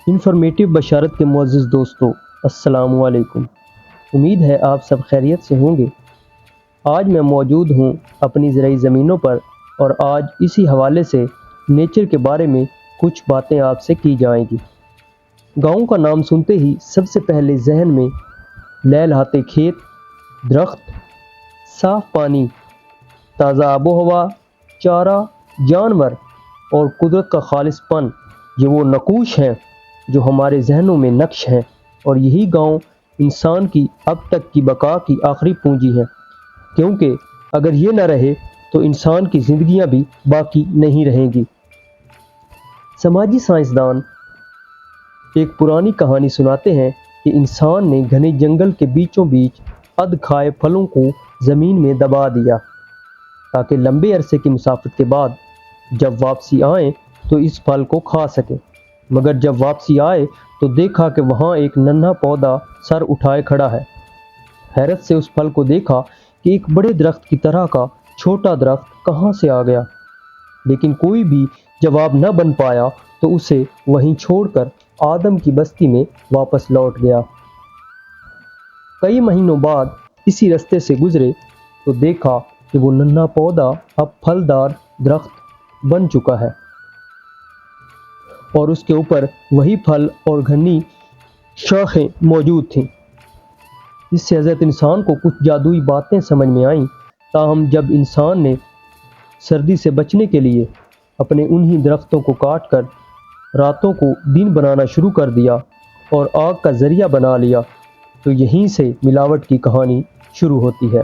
Informative بشارت کے معزز دوستو، السلام علیکم۔ امید ہے آپ سب خیریت سے ہوں گے۔ آج میں موجود ہوں اپنی زرعی زمینوں پر، اور آج اسی حوالے سے نیچر کے بارے میں کچھ باتیں آپ سے کی جائیں گی۔ گاؤں کا نام سنتے ہی سب سے پہلے ذہن میں لہلہاتے کھیت، درخت، صاف پانی، تازہ آب و ہوا، چارہ، جانور اور قدرت کا خالص پن، یہ وہ نقوش ہیں جو ہمارے ذہنوں میں نقش ہیں، اور یہی گاؤں انسان کی اب تک کی بقا کی آخری پونجی ہے، کیونکہ اگر یہ نہ رہے تو انسان کی زندگیاں بھی باقی نہیں رہیں گی۔ سماجی سائنسدان ایک پرانی کہانی سناتے ہیں کہ انسان نے گھنے جنگل کے بیچوں بیچ ادھ کھائے پھلوں کو زمین میں دبا دیا تاکہ لمبے عرصے کی مسافت کے بعد جب واپسی آئیں تو اس پھل کو کھا سکیں، مگر جب واپسی آئے تو دیکھا کہ وہاں ایک ننھا پودا سر اٹھائے کھڑا ہے۔ حیرت سے اس پھل کو دیکھا کہ ایک بڑے درخت کی طرح کا چھوٹا درخت کہاں سے آ گیا، لیکن کوئی بھی جواب نہ بن پایا تو اسے وہیں چھوڑ کر آدم کی بستی میں واپس لوٹ گیا۔ کئی مہینوں بعد اسی رستے سے گزرے تو دیکھا کہ وہ ننھا پودا اب پھلدار درخت بن چکا ہے، اور اس کے اوپر وہی پھل اور گھنی شاخیں موجود تھیں۔ اس سے حضرت انسان کو کچھ جادوئی باتیں سمجھ میں آئیں، تاہم جب انسان نے سردی سے بچنے کے لیے اپنے انہی درختوں کو کاٹ کر راتوں کو دن بنانا شروع کر دیا اور آگ کا ذریعہ بنا لیا، تو یہیں سے ملاوٹ کی کہانی شروع ہوتی ہے،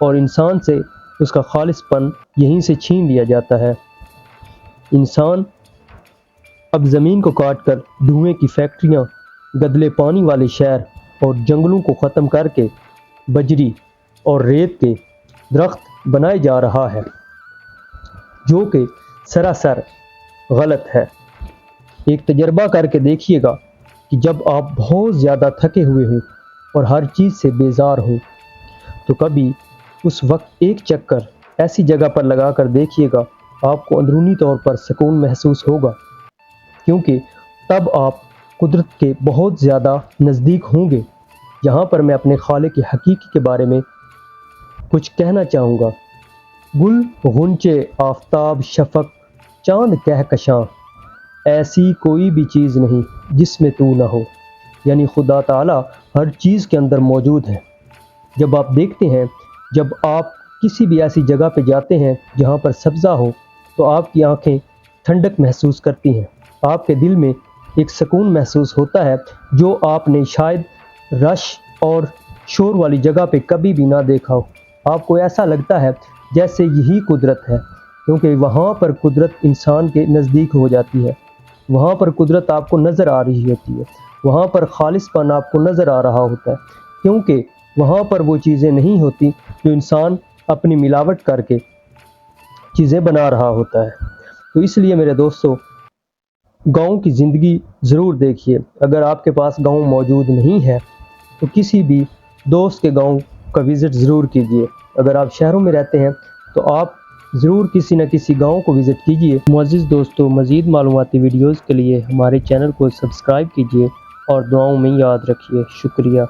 اور انسان سے اس کا خالص پن یہیں سے چھین لیا جاتا ہے۔ انسان اب زمین کو کاٹ کر دھوئیں کی فیکٹریاں، گدلے پانی والے شہر اور جنگلوں کو ختم کر کے بجری اور ریت کے درخت بنائے جا رہا ہے، جو کہ سراسر غلط ہے۔ ایک تجربہ کر کے دیکھیے گا کہ جب آپ بہت زیادہ تھکے ہوئے ہوں اور ہر چیز سے بیزار ہوں تو کبھی اس وقت ایک چکر ایسی جگہ پر لگا کر دیکھیے گا، آپ کو اندرونی طور پر سکون محسوس ہوگا، کیونکہ تب آپ قدرت کے بہت زیادہ نزدیک ہوں گے۔ یہاں پر میں اپنے خالق حقیقی کے بارے میں کچھ کہنا چاہوں گا۔ گل غنچے آفتاب شفق چاند کہکشاں، ایسی کوئی بھی چیز نہیں جس میں تو نہ ہو، یعنی خدا تعالیٰ ہر چیز کے اندر موجود ہے۔ جب آپ دیکھتے ہیں، جب آپ کسی بھی ایسی جگہ پہ جاتے ہیں جہاں پر سبزہ ہو، تو آپ کی آنکھیں ٹھنڈک محسوس کرتی ہیں، آپ کے دل میں ایک سکون محسوس ہوتا ہے جو آپ نے شاید رش اور شور والی جگہ پہ کبھی بھی نہ دیکھا ہو۔ آپ کو ایسا لگتا ہے جیسے یہی قدرت ہے، کیونکہ وہاں پر قدرت انسان کے نزدیک ہو جاتی ہے، وہاں پر قدرت آپ کو نظر آ رہی ہوتی ہے، وہاں پر خالص پن آپ کو نظر آ رہا ہوتا ہے، کیونکہ وہاں پر وہ چیزیں نہیں ہوتی جو انسان اپنی ملاوٹ کر کے چیزیں بنا رہا ہوتا ہے۔ تو اس لیے میرے دوستو، گاؤں کی زندگی ضرور دیکھیے۔ اگر آپ کے پاس گاؤں موجود نہیں ہے تو کسی بھی دوست کے گاؤں کا وزٹ ضرور کیجیے۔ اگر آپ شہروں میں رہتے ہیں تو آپ ضرور کسی نہ کسی گاؤں کو وزٹ کیجیے۔ معزز دوستو، مزید معلوماتی ویڈیوز کے لیے ہمارے چینل کو سبسکرائب کیجیے اور دعاؤں میں یاد رکھیے۔ شکریہ۔